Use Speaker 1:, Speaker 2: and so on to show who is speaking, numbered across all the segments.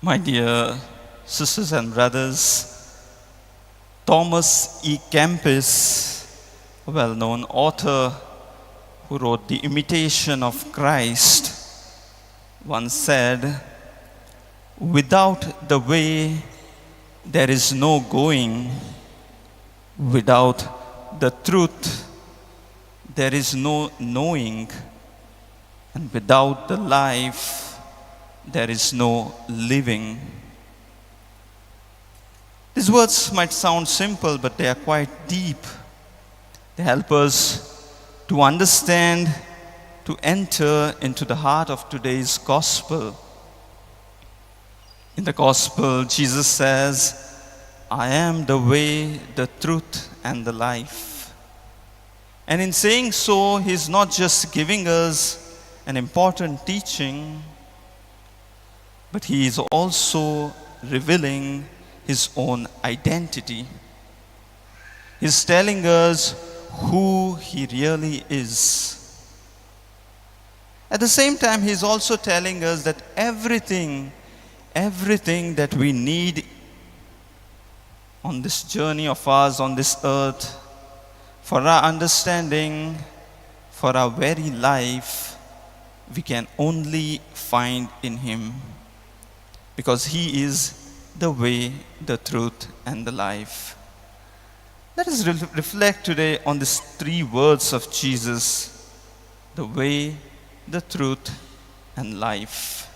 Speaker 1: My dear sisters and brothers, Thomas E. Kempis, a well-known author who wrote The Imitation of Christ, once said, "Without the way, there is no going. Without the truth, there is no knowing. And without the life, there is no living." These words might sound simple, but they are quite deep. They help us to understand, to enter into the heart of today's gospel. In the gospel, Jesus says, "I am the way, the truth, and the life." And in saying so, he's not just giving us an important teaching, but he is also revealing his own identity. He's telling us who he really is. At the same time, he's also telling us that everything that we need on this journey of ours on this earth, for our understanding, for our very life, we can only find in him. Because he is the way, the truth, and the life. Let us reflect today on these three words of Jesus: the way, the truth, and life.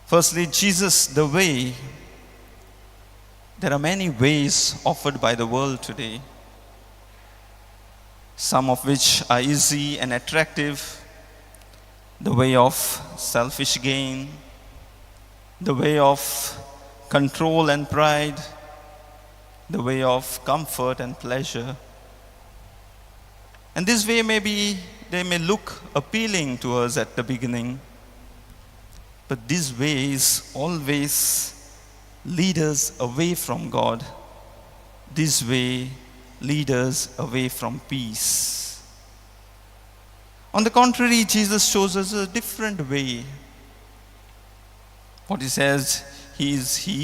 Speaker 1: Firstly, Jesus, the way. There are many ways offered by the world today, some of which are easy and attractive. The way of selfish gain, the way of control and pride, the way of comfort and pleasure. And this way they may look appealing to us at the beginning, but these ways always lead us away from God. This way lead us away from peace. On the contrary, Jesus shows us a different way. What he says, he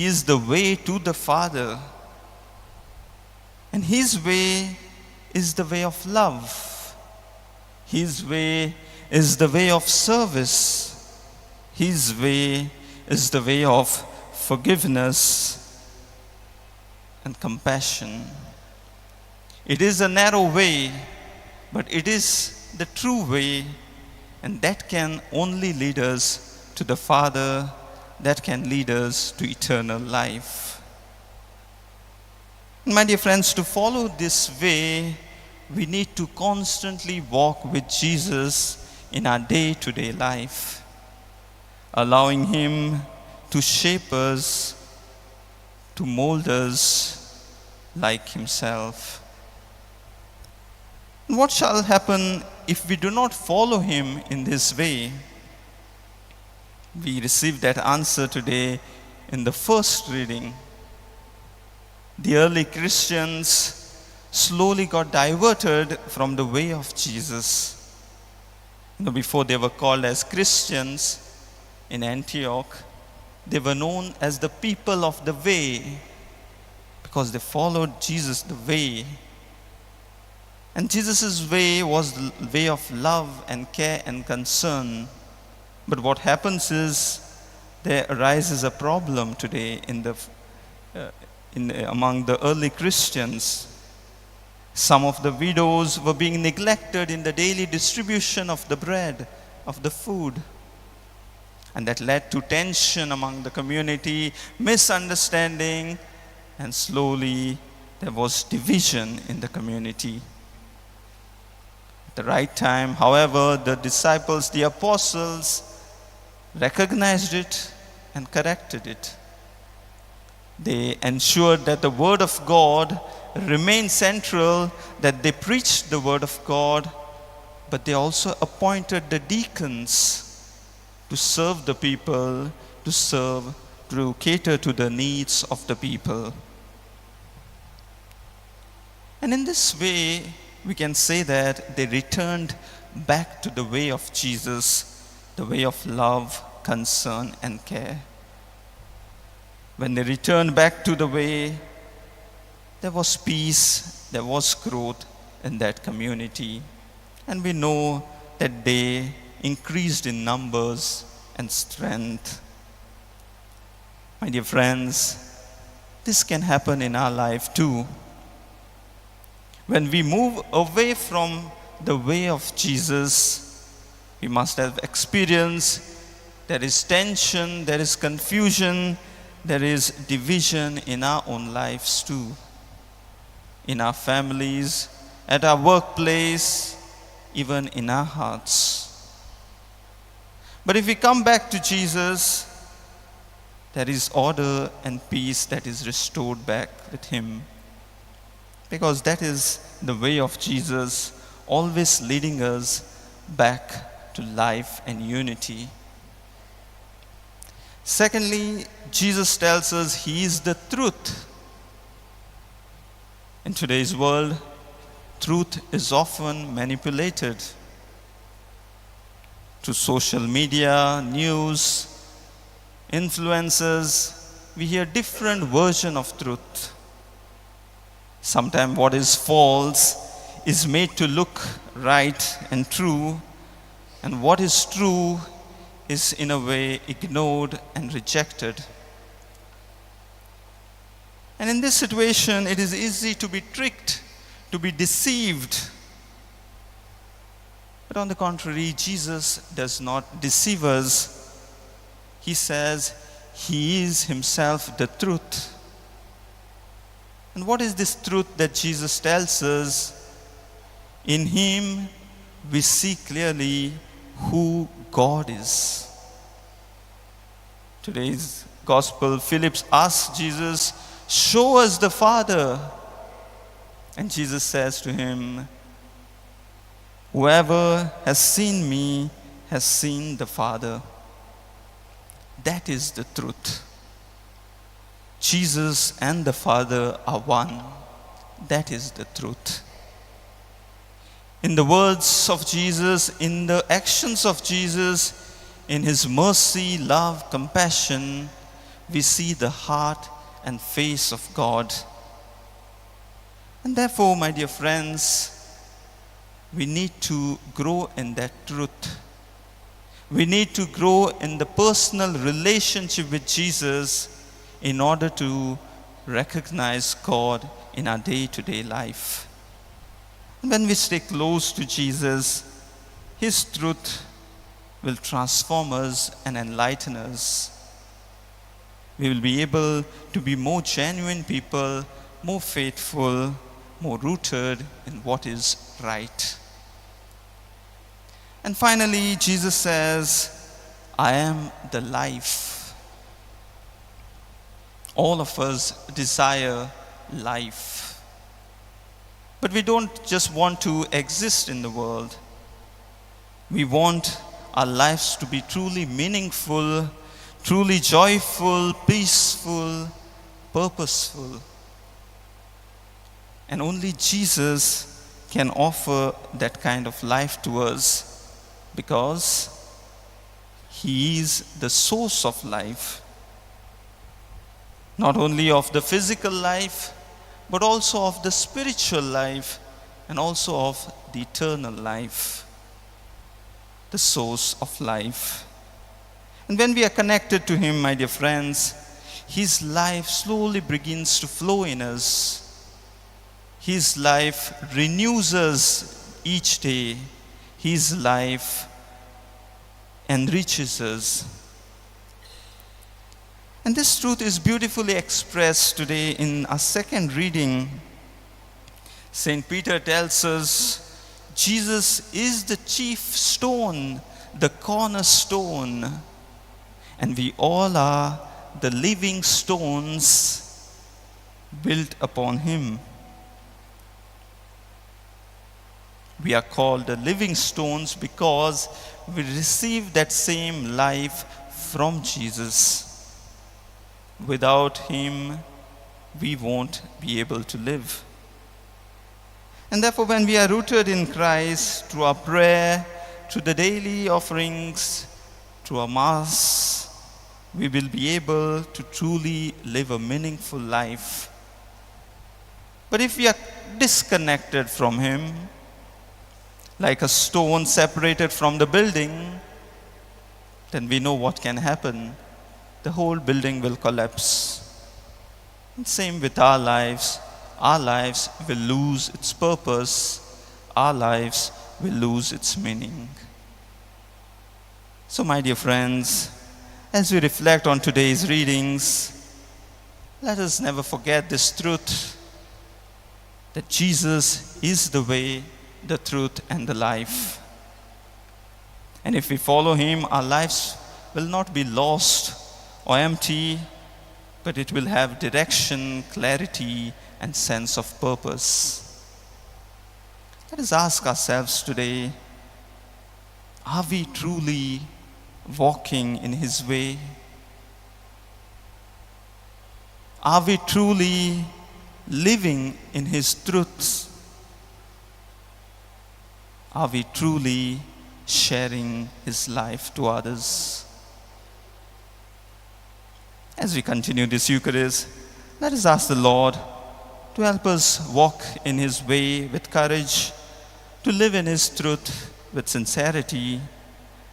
Speaker 1: is the way to the Father. And his way is the way of love. His way is the way of service. His way is the way of forgiveness and compassion. It is a narrow way, but it is the true way, and that can only lead us to the Father, that can lead us to eternal life. My dear friends, to follow this way, we need to constantly walk with Jesus in our day-to-day life, allowing him to shape us, to mold us like himself. And what shall happen if we do not follow him in this way? We received that answer today in the first reading. The early Christians slowly got diverted from the way of Jesus. Before they were called as Christians in Antioch, they were known as the people of the way because they followed Jesus the way. And Jesus' way was the way of love and care and concern. But what happens is there arises a problem today among the early Christians. Some of the widows were being neglected in the daily distribution of the bread, of the food. And that led to tension among the community, misunderstanding, and slowly there was division in the community. At the right time, however, the disciples, the apostles, recognized it and corrected it. They ensured that the word of God remained central, that they preached the word of God, but they also appointed the deacons to serve the people, to cater to the needs of the people. And in this way, we can say that they returned back to the way of Jesus, the way of love, concern, and care. when they returned back to the way, there was peace, there was growth in that community. And we know that they increased in numbers and strength. My dear friends, this can happen in our life too. When we move away from the way of Jesus, we must have experienced there is tension, there is confusion, there is division in our own lives too. In our families, at our workplace, even in our hearts. But if we come back to Jesus, there is order and peace that is restored back with Him. Because that is the way of Jesus, always leading us back to life and unity. Secondly, Jesus tells us He is the truth. In today's world, truth is often manipulated through social media, news, influences. We hear different versions of truth. Sometimes what is false is made to look right and true, and what is true is in a way ignored and rejected. And in this situation, it is easy to be tricked, to be deceived. But on the contrary, Jesus does not deceive us. He says He is Himself the truth. And what is this truth that Jesus tells us? In Him we see clearly who God is. Today's gospel, Philip asks Jesus, "Show us the Father." And Jesus says to him, "Whoever has seen me has seen the Father." That is the truth. Jesus and the Father are one. That is the truth. In the words of Jesus, in the actions of Jesus, in His mercy, love, compassion, we see the heart and face of God. And therefore, my dear friends, we need to grow in that truth. We need to grow in the personal relationship with Jesus in order to recognize God in our day-to-day life. And when we stay close to Jesus, His truth will transform us and enlighten us. We will be able to be more genuine people, more faithful, more rooted in what is right. And finally, Jesus says, "I am the life." All of us desire life. But we don't just want to exist in the world. We want our lives to be truly meaningful, truly joyful, peaceful, purposeful. And only Jesus can offer that kind of life to us, because He is the source of life. Not only of the physical life, but also of the spiritual life, and also of the eternal life. The source of life. And when we are connected to Him, my dear friends, His life slowly begins to flow in us. His life renews us each day. His life enriches us. And this truth is beautifully expressed today in our second reading. St. Peter tells us, Jesus is the chief stone, the cornerstone, and we all are the living stones built upon Him. We are called the living stones because we receive that same life from Jesus. Without Him, we won't be able to live. And therefore, when we are rooted in Christ, through our prayer, through the daily offerings, through our Mass, we will be able to truly live a meaningful life. But if we are disconnected from Him, like a stone separated from the building, then we know what can happen. The whole building will collapse. And same with our lives. Our lives will lose its purpose. Our lives will lose its meaning. So, my dear friends, as we reflect on today's readings, let us never forget this truth, that Jesus is the way, the truth, and the life. And if we follow Him, our lives will not be lost or empty, but it will have direction, clarity, and sense of purpose. Let us ask ourselves today, are we truly walking in His way? Are we truly living in His truths? Are we truly sharing His life to others? As we continue this Eucharist, let us ask the Lord to help us walk in His way with courage, to live in His truth with sincerity,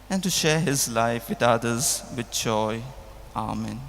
Speaker 1: and to share His life with others with joy. Amen.